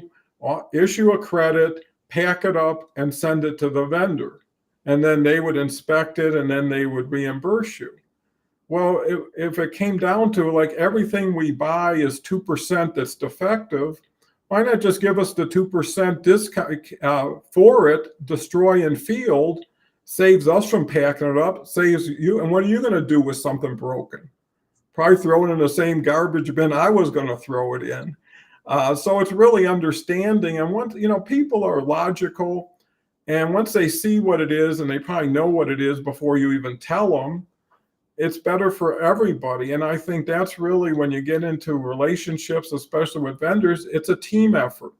S1: issue a credit, pack it up, and send it to the vendor. And then they would inspect it, and then they would reimburse you. Well, if it came down to like everything we buy is 2% that's defective, why not just give us the 2% discount for it, destroy in field, saves us from packing it up, saves you. And what are you going to do with something broken? Probably throw it in the same garbage bin I was going to throw it in. So it's really understanding. And once, people are logical, and once they see what it is, and they probably know what it is before you even tell them, it's better for everybody. And I think that's really when you get into relationships, especially with vendors, it's a team effort.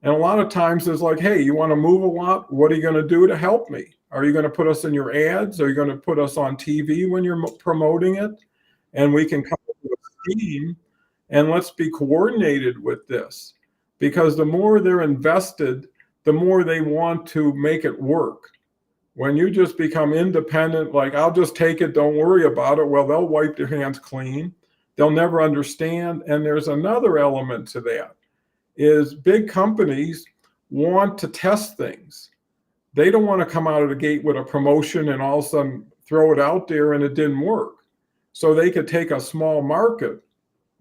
S1: And a lot of times it's like, hey, you want to move a lot? What are you going to do to help me? Are you going to put us in your ads? Are you going to put us on TV when you're promoting it? And we can come up with a scheme. and let's be coordinated with this, because the more they're invested, the more they want to make it work. When you just become independent, like, I'll just take it, don't worry about it, well, they'll wipe their hands clean. They'll never understand. And there's another element to that, is big companies want to test things. They don't want to come out of the gate with a promotion and all of a sudden throw it out there and it didn't work. So they could take a small market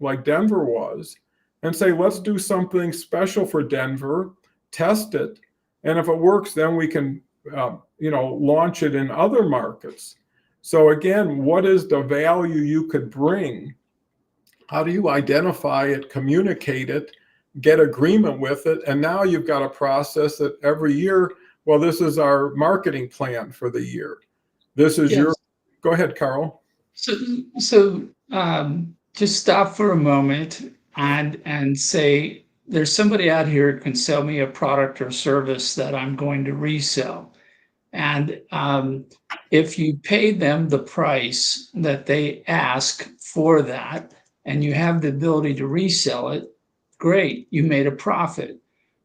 S1: like Denver was and say, let's do something special for Denver, test it. And if it works, then we can, launch it in other markets. So again, what is the value you could bring? How do you identify it, communicate it, get agreement with it? And now you've got a process that every year, well, this is our marketing plan for the year. This is
S2: Yes.
S1: Go ahead, Karl.
S2: So just stop for a moment and say, there's somebody out here who can sell me a product or service that I'm going to resell. And if you pay them the price that they ask for that, and you have the ability to resell it, great, you made a profit.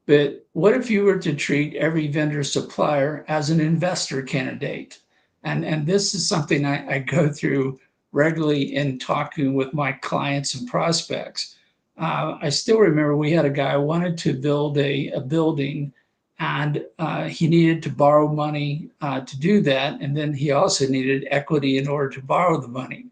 S2: But what if you were to treat every vendor supplier as an investor candidate? And this is something I go through regularly in talking with my clients and prospects. I still remember we had a guy who wanted to build a building, and he needed to borrow money to do that. And then he also needed equity in order to borrow the money.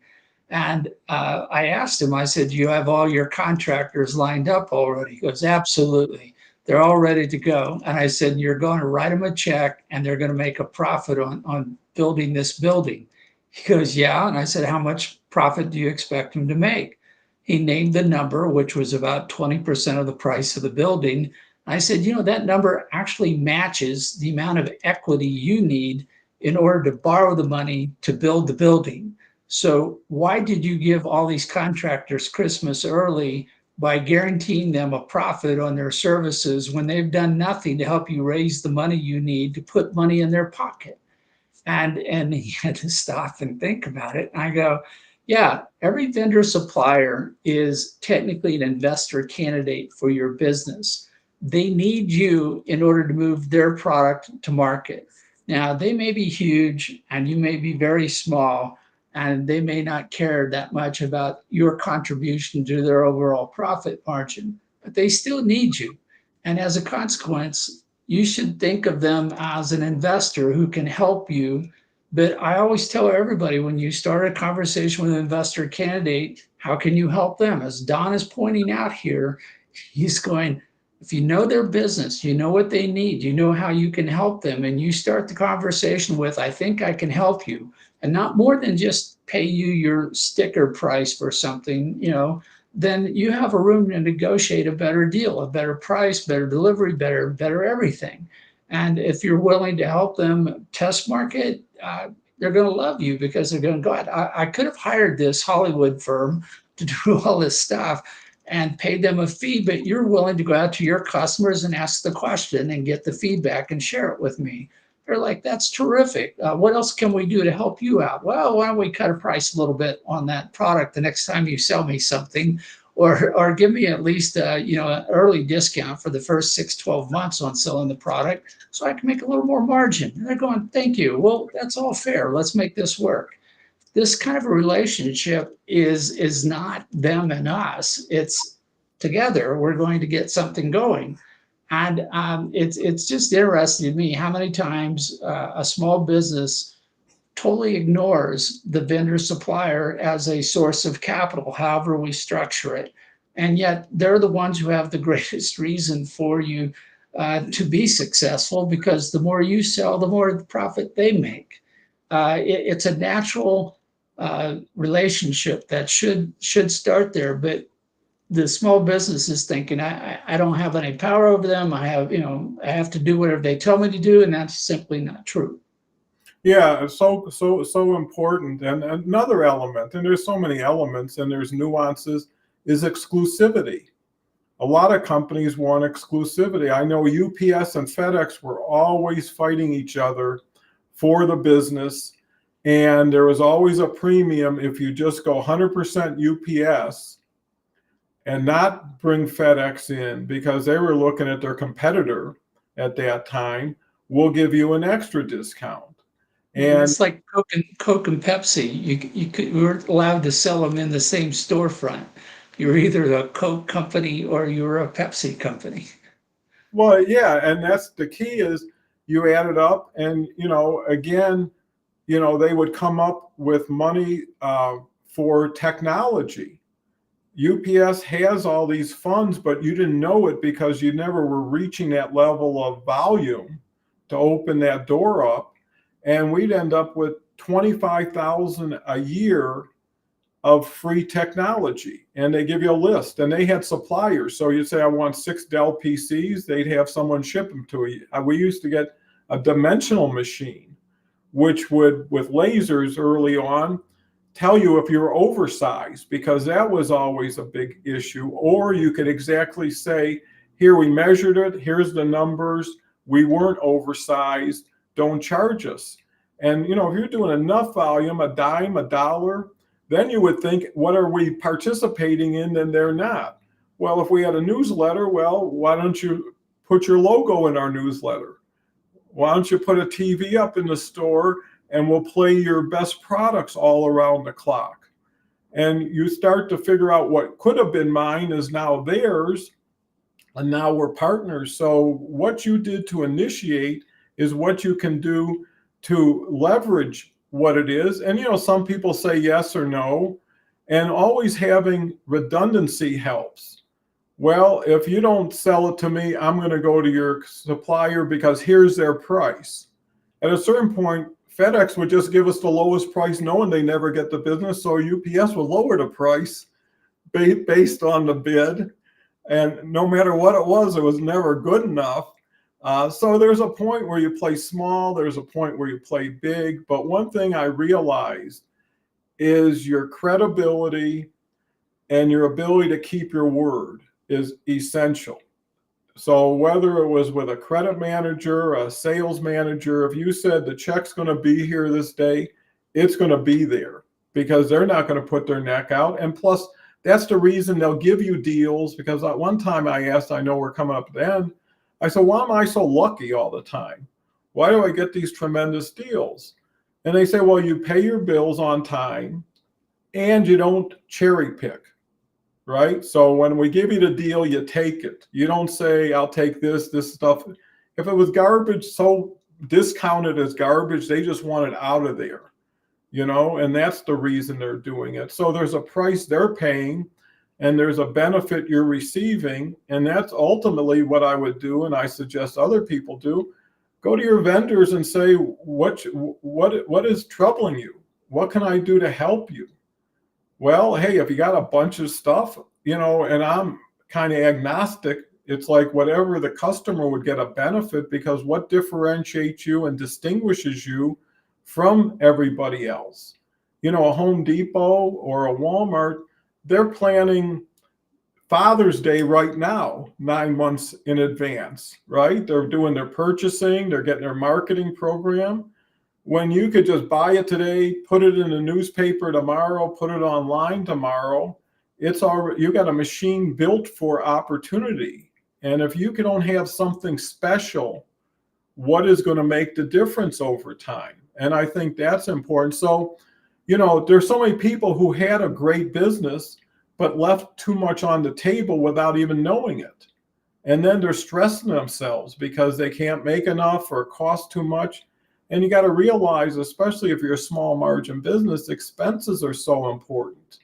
S2: And I asked him, I said, do you have all your contractors lined up already? He goes, absolutely. They're all ready to go. And I said, you're going to write them a check and they're going to make a profit on building this building. He goes, yeah. And I said, how much profit do you expect him to make? He named the number, which was about 20% of the price of the building. I said, that number actually matches the amount of equity you need in order to borrow the money to build the building. So why did you give all these contractors Christmas early by guaranteeing them a profit on their services when they've done nothing to help you raise the money you need to put money in their pocket? And he had to stop and think about it. And I go, yeah, every vendor supplier is technically an investor candidate for your business. They need you in order to move their product to market. Now, they may be huge and you may be very small, and they may not care that much about your contribution to their overall profit margin, but they still need you. And as a consequence, you should think of them as an investor who can help you. But I always tell everybody, when you start a conversation with an investor candidate, how can you help them? As Don is pointing out here, he's going, if you know their business, you know what they need, you know how you can help them, and you start the conversation with, I think I can help you, and not more than just pay you your sticker price for something, then you have a room to negotiate a better deal, a better price, better delivery, better everything. And if you're willing to help them test market, they're going to love you, because they're going to go, I could have hired this Hollywood firm to do all this stuff and paid them a fee, but you're willing to go out to your customers and ask the question and get the feedback and share it with me. They're like, that's terrific. What else can we do to help you out? Well, why don't we cut a price a little bit on that product the next time you sell me something, or give me at least an early discount for the first 6-12 months on selling the product, so I can make a little more margin. And they're going, thank you. Well, that's all fair. Let's make this work. This kind of a relationship is not them and us. It's together we're going to get something going. And it's just interesting to me how many times a small business totally ignores the vendor supplier as a source of capital, however we structure it. And yet they're the ones who have the greatest reason for you to be successful, because the more you sell, the more the profit they make. It's a natural relationship that should start there. But the small business is thinking, I don't have any power over them. I have to do whatever they tell me to do, and that's simply not true.
S1: Yeah, so important. And another element, and there's so many elements and there's nuances, is exclusivity. A lot of companies want exclusivity. I know UPS and FedEx were always fighting each other for the business, and there was always a premium if you just go 100% UPS and not bring FedEx in because they were looking at their competitor at that time. We'll give you an extra discount. And
S2: It's like Coke and Pepsi. You weren't allowed to sell them in the same storefront. You were either a Coke company or you were a Pepsi company.
S1: well, yeah, and that's the key is you add it up and, again, they would come up with money for technology. UPS has all these funds, but you didn't know it because you never were reaching that level of volume to open that door up. And we'd end up with 25,000 a year of free technology. And they give you a list and they had suppliers. So you'd say, I want 6 Dell PCs. They'd have someone ship them to you. We used to get a dimensional machine, which would, with lasers early on, tell you if you're oversized, because that was always a big issue. Or you could exactly say, here, we measured it, here's the numbers, we weren't oversized, don't charge us. And if you're doing enough volume, a dime, a dollar, then you would think, what are we participating in and they're not? Well, if we had a newsletter, well, why don't you put your logo in our newsletter? Why don't you put a TV up in the store and we'll play your best products all around the clock? And you start to figure out what could have been mine is now theirs, and now we're partners. So what you did to initiate is what you can do to leverage what it is. And, some people say yes or no, and always having redundancy helps. Well, if you don't sell it to me, I'm going to go to your supplier because here's their price. At a certain point, FedEx would just give us the lowest price knowing they never get the business. So UPS would lower the price based on the bid. And no matter what it was never good enough. So there's a point where you play small, there's a point where you play big. But one thing I realized is your credibility and your ability to keep your word is essential. So whether it was with a credit manager, a sales manager, if you said the check's going to be here this day, it's going to be there because they're not going to put their neck out. And plus, that's the reason they'll give you deals, because at one time I asked, I know we're coming up at the end, I said, why am I so lucky all the time? Why do I get these tremendous deals? And they say, well, you pay your bills on time and you don't cherry pick. Right? So when we give you the deal, you take it. You don't say, I'll take this stuff. If it was garbage, so discounted as garbage, they just want it out of there, and that's the reason they're doing it. So there's a price they're paying and there's a benefit you're receiving. And that's ultimately what I would do. And I suggest other people do. Go to your vendors and say, what is troubling you? What can I do to help you? Well, hey, if you got a bunch of stuff, and I'm kind of agnostic, it's like whatever the customer would get a benefit, because what differentiates you and distinguishes you from everybody else? A Home Depot or a Walmart, they're planning Father's Day right now, 9 months in advance, right? They're doing their purchasing, they're getting their marketing program. When you could just buy it today, put it in the newspaper tomorrow, put it online tomorrow, it's already, you got a machine built for opportunity. And if you don't have something special, what is going to make the difference over time? And I think that's important. So, there's so many people who had a great business, but left too much on the table without even knowing it. And then they're stressing themselves because they can't make enough or it costs too much. And you got to realize, especially if you're a small margin business, expenses are so important.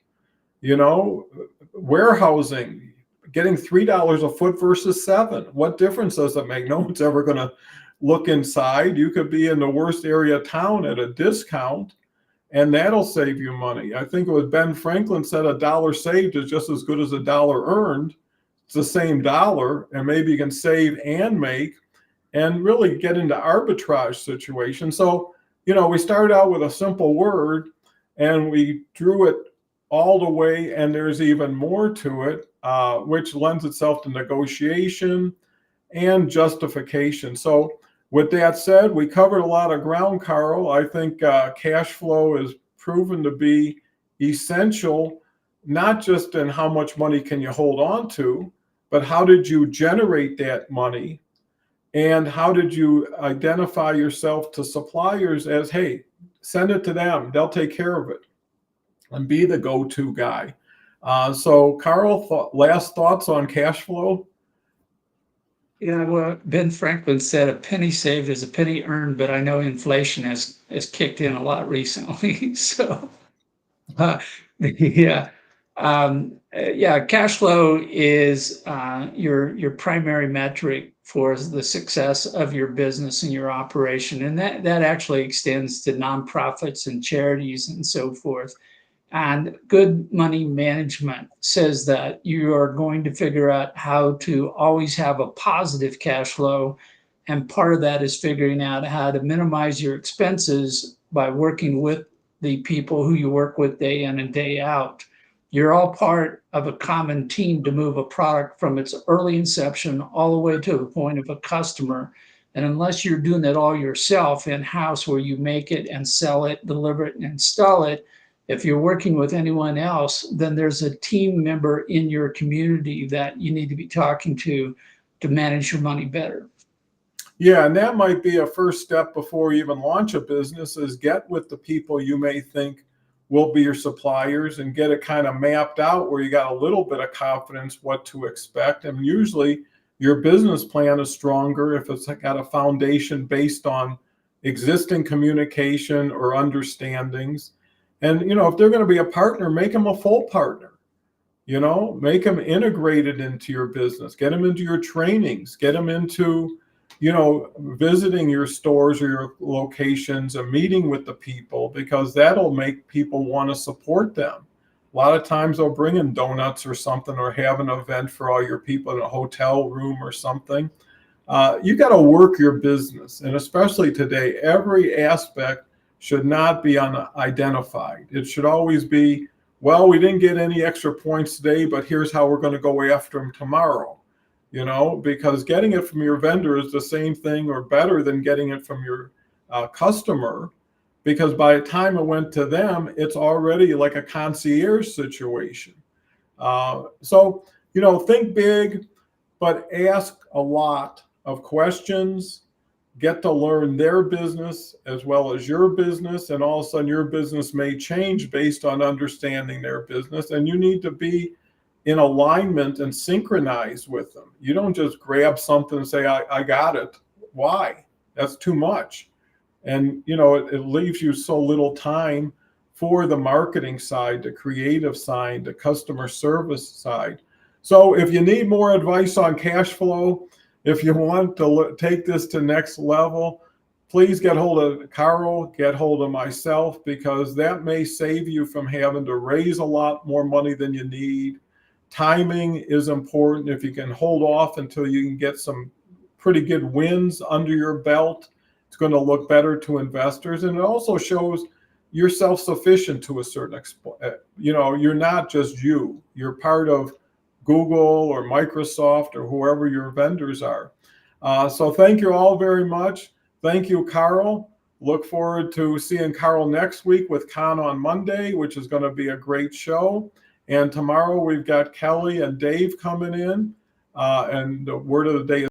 S1: Warehousing, getting $3 a foot versus $7. What difference does it make? No one's ever going to look inside. You could be in the worst area of town at a discount, and that'll save you money. I think it was Ben Franklin said a dollar saved is just as good as a dollar earned. It's the same dollar, and maybe you can save and make and really get into arbitrage situations. So, we started out with a simple word and we drew it all the way, and there's even more to it, which lends itself to negotiation and justification. So with that said, we covered a lot of ground, Karl. I think cash flow is proven to be essential not just in how much money can you hold on to, but how did you generate that money? And how did you identify yourself to suppliers as, hey, send it to them, they'll take care of it, and be the go-to guy. So Karl, last thoughts on cash flow?
S2: Yeah, well, Ben Franklin said a penny saved is a penny earned, but I know inflation has kicked in a lot recently. So, uh, yeah, yeah, cash flow is your primary metric for the success of your business and your operation, and that actually extends to nonprofits and charities and so forth. And good money management says that you are going to figure out how to always have a positive cash flow. And part of that is figuring out how to minimize your expenses by working with the people who you work with day in and day out. You're all part of a common team to move a product from its early inception all the way to the point of a customer. And unless you're doing it all yourself in house, where you make it and sell it, deliver it, and install it, if you're working with anyone else, then there's a team member in your community that you need to be talking to manage your money better.
S1: Yeah, and that might be a first step before you even launch a business, is get with the people you may think will be your suppliers and get it kind of mapped out where you got a little bit of confidence what to expect. And usually your business plan is stronger if it's got a foundation based on existing communication or understandings. And, if they're going to be a partner, make them a full partner. Make them integrated into your business, get them into your trainings, get them into, visiting your stores or your locations and meeting with the people, because that'll make people want to support them. A lot of times they'll bring in donuts or something, or have an event for all your people in a hotel room or something. You got to work your business. And especially today, every aspect should not be unidentified. It should always be, well, we didn't get any extra points today, but here's how we're going to go after them tomorrow. Because getting it from your vendor is the same thing or better than getting it from your customer, because by the time it went to them, it's already like a concierge situation. So, think big, but ask a lot of questions. Get to learn their business as well as your business, and all of a sudden your business may change based on understanding their business, and you need to be in alignment and synchronized with them. You don't just grab something and say, I got it. Why? That's too much. And it leaves you so little time for the marketing side, the creative side, the customer service side. So if you need more advice on cash flow, if you want to take this to next level, please get hold of Karl, get hold of myself, because that may save you from having to raise a lot more money than you need. Timing is important. If you can hold off until you can get some pretty good wins under your belt, it's going to look better to investors. And it also shows you're self-sufficient to a certain extent. You're not just you. You're part of Google or Microsoft or whoever your vendors are. So thank you all very much. Thank you, Karl. Look forward to seeing Karl next week with Con on Monday, which is going to be a great show. And tomorrow we've got Kelly and Dave coming in. And the word of the day